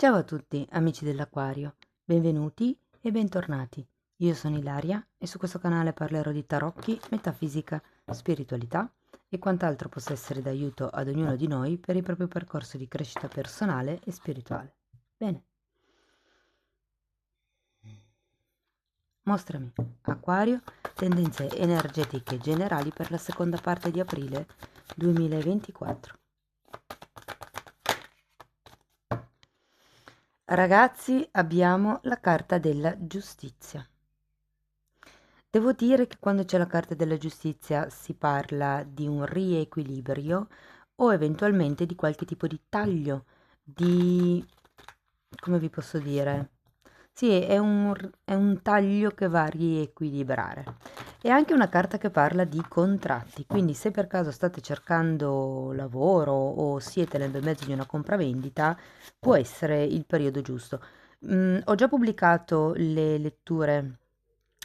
Ciao a tutti, amici dell'Aquario, benvenuti e bentornati. Io sono Ilaria e su questo canale parlerò di tarocchi, metafisica, spiritualità e quant'altro possa essere d'aiuto ad ognuno di noi per il proprio percorso di crescita personale e spirituale. Bene, mostrami, Acquario, tendenze energetiche generali per la seconda parte di aprile 2024. Ragazzi, abbiamo la carta della giustizia. Devo dire che quando c'è la carta della giustizia si parla di un riequilibrio o eventualmente di qualche tipo di taglio, di... come vi posso dire? Sì, è un taglio che va a riequilibrare. È anche una carta che parla di contratti, quindi se per caso state cercando lavoro o siete nel bel mezzo di una compravendita, può essere il periodo giusto. Ho già pubblicato le letture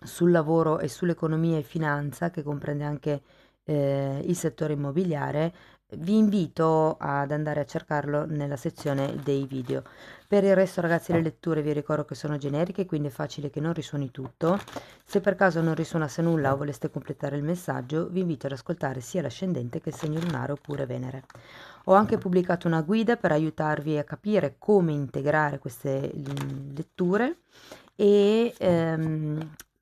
sul lavoro e sull'economia e finanza, che comprende anche il settore immobiliare. Vi invito ad andare a cercarlo nella sezione dei video. Per il resto, ragazzi, le letture vi ricordo che sono generiche, quindi è facile che non risuoni tutto. Se per caso non risuonasse nulla o voleste completare il messaggio, vi invito ad ascoltare sia l'ascendente che il segno lunare oppure Venere. Ho anche pubblicato una guida per aiutarvi a capire come integrare queste letture e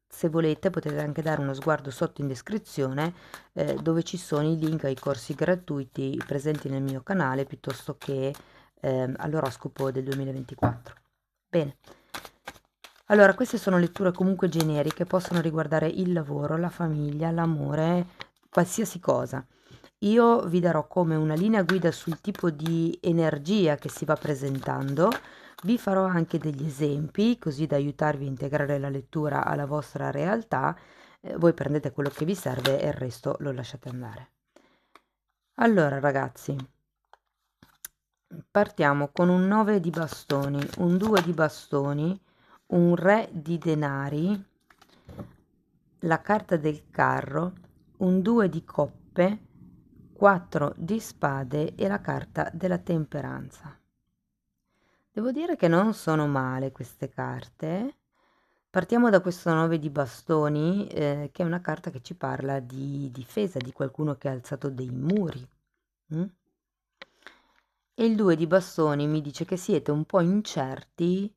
se volete potete anche dare uno sguardo sotto in descrizione dove ci sono i link ai corsi gratuiti presenti nel mio canale piuttosto che all'oroscopo del 2024. Bene, allora queste sono letture comunque generiche, possono riguardare il lavoro, la famiglia, l'amore, qualsiasi cosa. Io vi darò come una linea guida sul tipo di energia che si va presentando. Vi farò anche degli esempi così da aiutarvi a integrare la lettura alla vostra realtà. Voi prendete quello che vi serve e il resto lo lasciate andare. Allora ragazzi, partiamo con un 9 di bastoni, un 2 di bastoni, un re di denari, la carta del carro, un 2 di coppe, 4 di spade e la carta della temperanza. Devo dire che non sono male queste carte. Partiamo da questo 9 di bastoni, che è una carta che ci parla di difesa, di qualcuno che ha alzato dei muri. E il 2 di bastoni mi dice che siete un po' incerti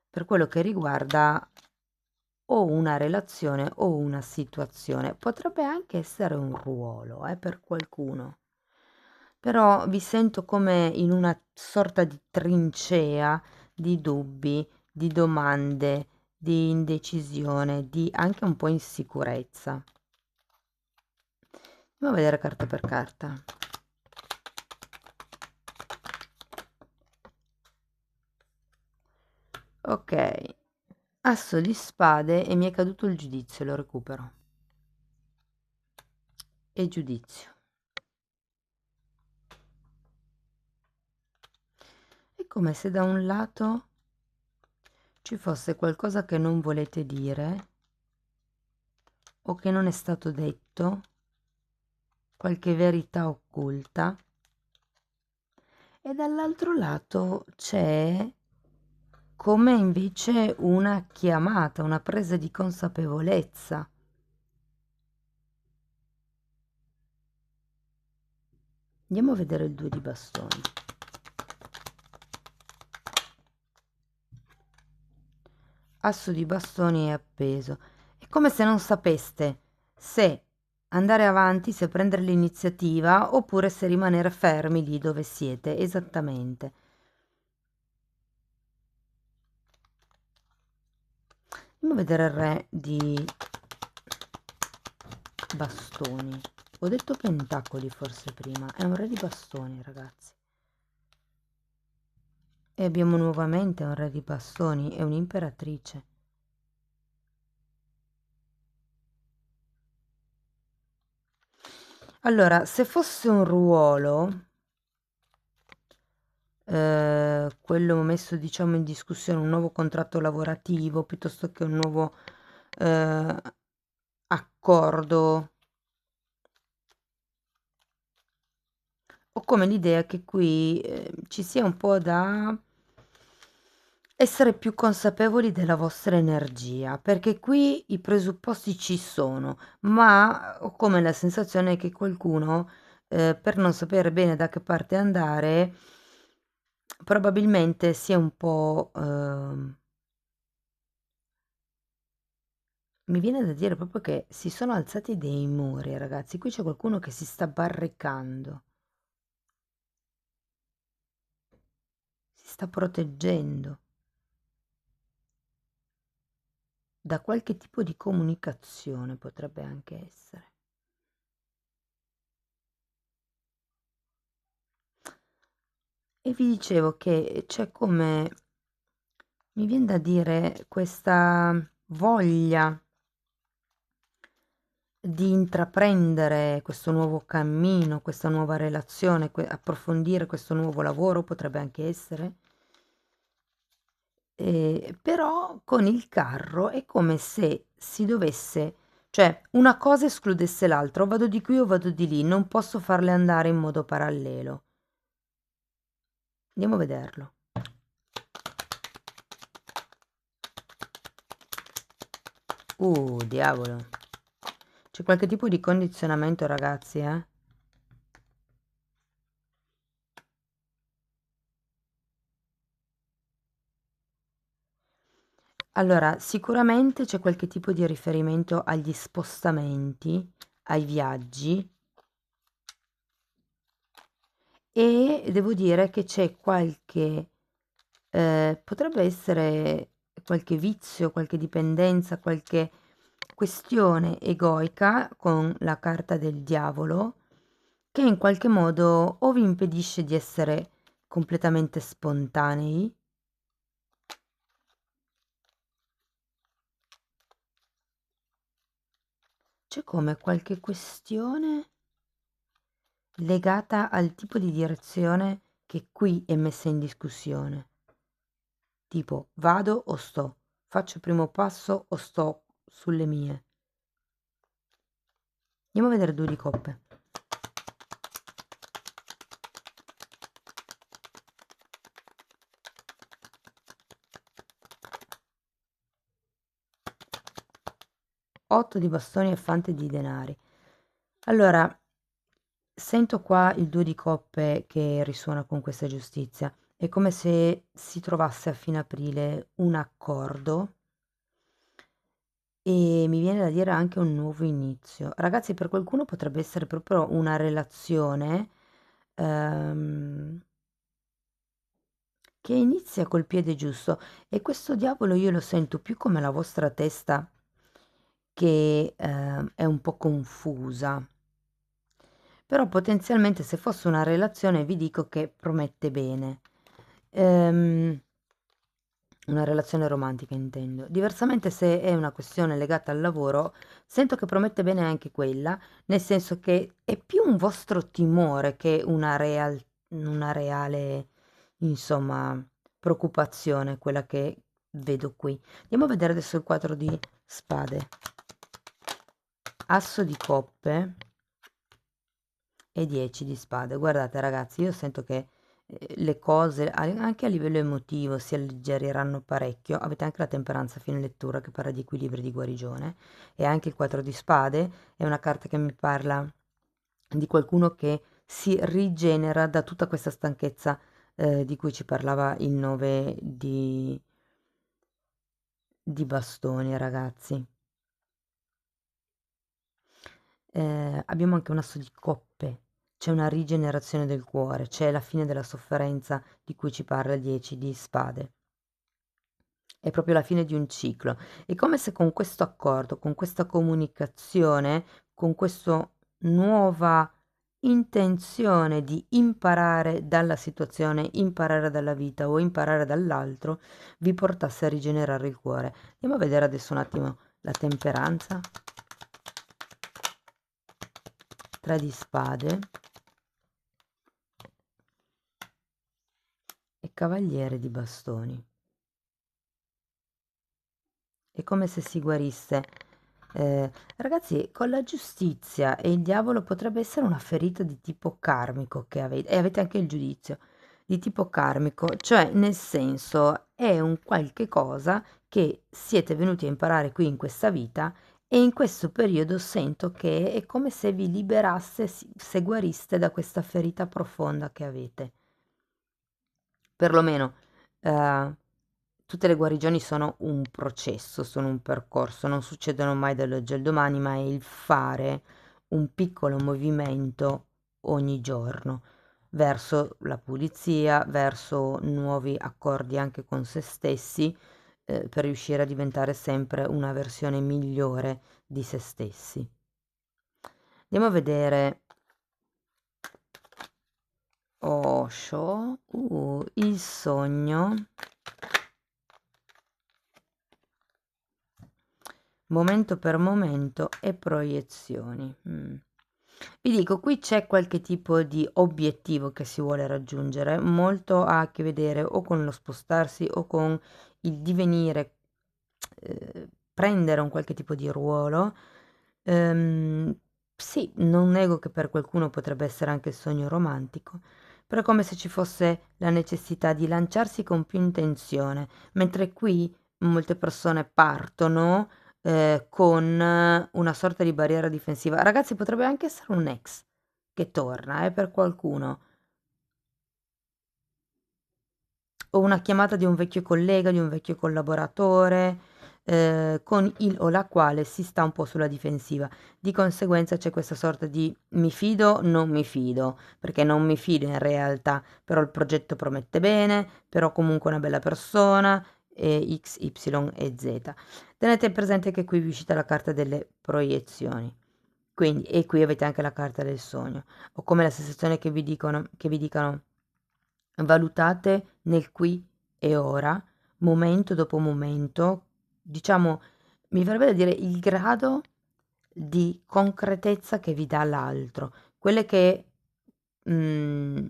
per quello che riguarda o una relazione o una situazione. Potrebbe anche essere un ruolo, per qualcuno. Però vi sento come in una sorta di trincea di dubbi, di domande, di indecisione, di anche un po' insicurezza. Andiamo a vedere carta per carta. Ok, asso di spade e mi è caduto il giudizio, lo recupero. E giudizio. È come se da un lato ci fosse qualcosa che non volete dire o che non è stato detto, qualche verità occulta, e dall'altro lato c'è come invece una chiamata, una presa di consapevolezza. Andiamo a vedere il 2 di bastoni. Asso di bastoni è appeso. È come se non sapeste se andare avanti, se prendere l'iniziativa oppure se rimanere fermi lì dove siete, esattamente. Andiamo a vedere il re di bastoni. Ho detto pentacoli forse prima, è un re di bastoni, ragazzi. E abbiamo nuovamente un re di bastoni e un'imperatrice. Allora, se fosse un ruolo, quello messo diciamo in discussione, un nuovo contratto lavorativo piuttosto che un nuovo eh, accordo, ho come l'idea che qui ci sia un po' da essere più consapevoli della vostra energia, perché qui i presupposti ci sono, ma ho come la sensazione che qualcuno, per non sapere bene da che parte andare, probabilmente sia un po', mi viene da dire proprio che si sono alzati dei muri, ragazzi. Qui c'è qualcuno che si sta barricando, si sta proteggendo da qualche tipo di comunicazione, potrebbe anche essere. E vi dicevo che c'è come, mi viene da dire, questa voglia di intraprendere questo nuovo cammino, questa nuova relazione, approfondire questo nuovo lavoro, potrebbe anche essere. Però con il carro è come se si dovesse, cioè una cosa escludesse l'altra, o vado di qui o vado di lì, non posso farle andare in modo parallelo. Andiamo a vederlo. Diavolo. C'è qualche tipo di condizionamento, ragazzi, eh? Allora, sicuramente c'è qualche tipo di riferimento agli spostamenti, ai viaggi, e devo dire che c'è qualche, potrebbe essere qualche vizio, qualche dipendenza, qualche questione egoica con la carta del diavolo che in qualche modo o vi impedisce di essere completamente spontanei. C'è come qualche questione legata al tipo di direzione che qui è messa in discussione. Tipo, vado o sto? Faccio il primo passo o sto sulle mie? Andiamo a vedere 2 di coppe. Otto di bastoni e fante di denari. Allora, sento qua il 2 di coppe che risuona con questa giustizia. È come se si trovasse a fine aprile un accordo e mi viene da dire anche un nuovo inizio. Ragazzi, per qualcuno potrebbe essere proprio una relazione che inizia col piede giusto, e questo diavolo io lo sento più come la vostra testa che è un po' confusa. Però potenzialmente se fosse una relazione vi dico che promette bene. Una relazione romantica intendo. Diversamente se è una questione legata al lavoro, sento che promette bene anche quella, nel senso che è più un vostro timore che una reale, insomma, preoccupazione, quella che vedo qui. Andiamo a vedere adesso il 4 di spade. Asso di coppe e 10 di spade. Guardate ragazzi, io sento che le cose anche a livello emotivo si alleggeriranno parecchio. Avete anche la temperanza a fine lettura che parla di equilibrio e di guarigione, e anche il 4 di spade è una carta che mi parla di qualcuno che si rigenera da tutta questa stanchezza di cui ci parlava il 9 di bastoni, ragazzi. Abbiamo anche un asso di coppe, c'è una rigenerazione del cuore, c'è la fine della sofferenza di cui ci parla il 10 di spade. È proprio la fine di un ciclo. È come se con questo accordo, con questa comunicazione, con questa nuova intenzione di imparare dalla situazione, imparare dalla vita o imparare dall'altro, vi portasse a rigenerare il cuore. Andiamo a vedere adesso un attimo la temperanza. 3 di spade e cavaliere di bastoni. È come se si guarisse. Ragazzi, con la giustizia e il diavolo potrebbe essere una ferita di tipo karmico che avete, e avete anche il giudizio di tipo karmico, cioè nel senso è un qualche cosa che siete venuti a imparare qui in questa vita e in questo periodo sento che è come se vi liberasse, se guariste da questa ferita profonda che avete. Perlomeno, tutte le guarigioni sono un processo, sono un percorso, non succedono mai dall'oggi al domani, ma è il fare un piccolo movimento ogni giorno verso la pulizia, verso nuovi accordi anche con se stessi, per riuscire a diventare sempre una versione migliore di se stessi. Andiamo a vedere Osho, il sogno, momento per momento e proiezioni. Vi dico, qui c'è qualche tipo di obiettivo che si vuole raggiungere, molto ha a che vedere o con lo spostarsi o con il divenire, prendere un qualche tipo di ruolo. Sì, non nego che per qualcuno potrebbe essere anche il sogno romantico, però è come se ci fosse la necessità di lanciarsi con più intenzione, mentre qui molte persone partono con una sorta di barriera difensiva. Ragazzi, potrebbe anche essere un ex che torna, per qualcuno. O una chiamata di un vecchio collega, di un vecchio collaboratore, con il o la quale si sta un po' sulla difensiva. Di conseguenza c'è questa sorta di mi fido, non mi fido, perché non mi fido in realtà, però il progetto promette bene, però comunque è una bella persona, e X, Y e Z. Tenete presente che qui vi uscita la carta delle proiezioni. Quindi, e qui avete anche la carta del sogno, o come la sensazione che vi dicano valutate nel qui e ora, momento dopo momento, diciamo, mi verrebbe da dire il grado di concretezza che vi dà l'altro, quelle che, mm,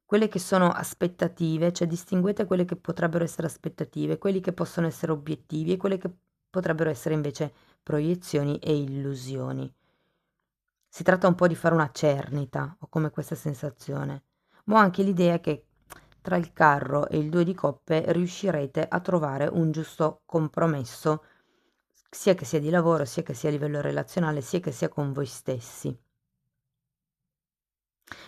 quelle che sono aspettative, cioè distinguete quelle che potrebbero essere aspettative, quelli che possono essere obiettivi e quelle che potrebbero essere invece proiezioni e illusioni. Si tratta un po' di fare una cernita, ho come questa sensazione, ma ho anche l'idea che tra il carro e il 2 di coppe riuscirete a trovare un giusto compromesso, sia che sia di lavoro, sia che sia a livello relazionale, sia che sia con voi stessi.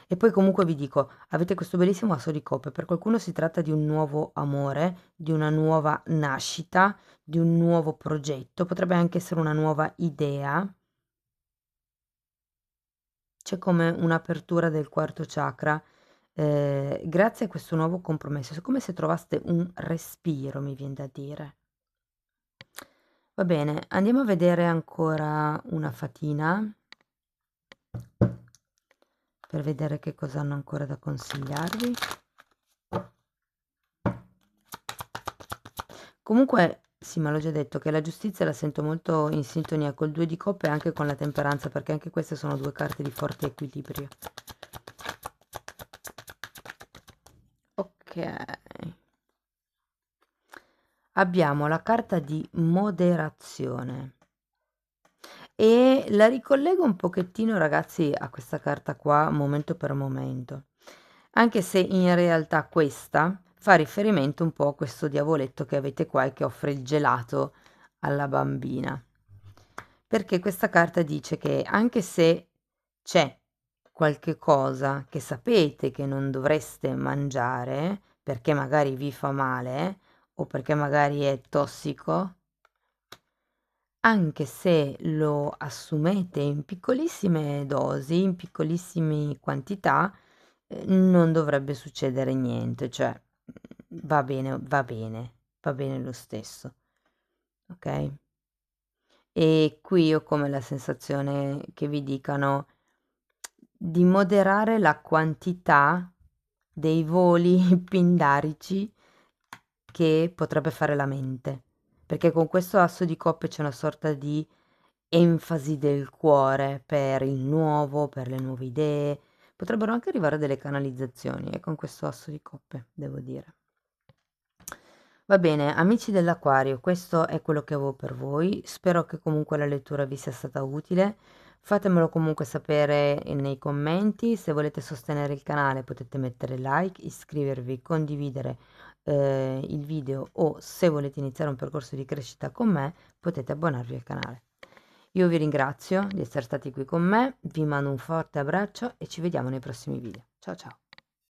E poi comunque vi dico, avete questo bellissimo asso di coppe, per qualcuno si tratta di un nuovo amore, di una nuova nascita, di un nuovo progetto, potrebbe anche essere una nuova idea. C'è come un'apertura del quarto chakra, grazie a questo nuovo compromesso. È come se trovaste un respiro, mi vien da dire. Va bene, andiamo a vedere ancora una fatina per vedere che cosa hanno ancora da consigliarvi. Comunque, sì, ma l'ho già detto, che la giustizia la sento molto in sintonia col 2 di coppe e anche con la temperanza, perché anche queste sono due carte di forte equilibrio. Ok. Abbiamo la carta di moderazione e la ricollego un pochettino, ragazzi, a questa carta qua, momento per momento, anche se in realtà questa fa riferimento un po' a questo diavoletto che avete qua e che offre il gelato alla bambina, perché questa carta dice che anche se c'è qualche cosa che sapete che non dovreste mangiare perché magari vi fa male o perché magari è tossico, anche se lo assumete in piccolissime dosi, in piccolissime quantità, non dovrebbe succedere niente, cioè va bene, va bene, va bene lo stesso, ok? E qui ho come la sensazione che vi dicano di moderare la quantità dei voli pindarici che potrebbe fare la mente, perché con questo asso di coppe c'è una sorta di enfasi del cuore per il nuovo, per le nuove idee, potrebbero anche arrivare delle canalizzazioni, con questo asso di coppe, devo dire. Va bene, amici dell'Aquario, questo è quello che avevo per voi. Spero che comunque la lettura vi sia stata utile. Fatemelo comunque sapere nei commenti. Se volete sostenere il canale potete mettere like, iscrivervi, condividere il video o se volete iniziare un percorso di crescita con me, potete abbonarvi al canale. Io vi ringrazio di essere stati qui con me, vi mando un forte abbraccio e ci vediamo nei prossimi video. Ciao ciao!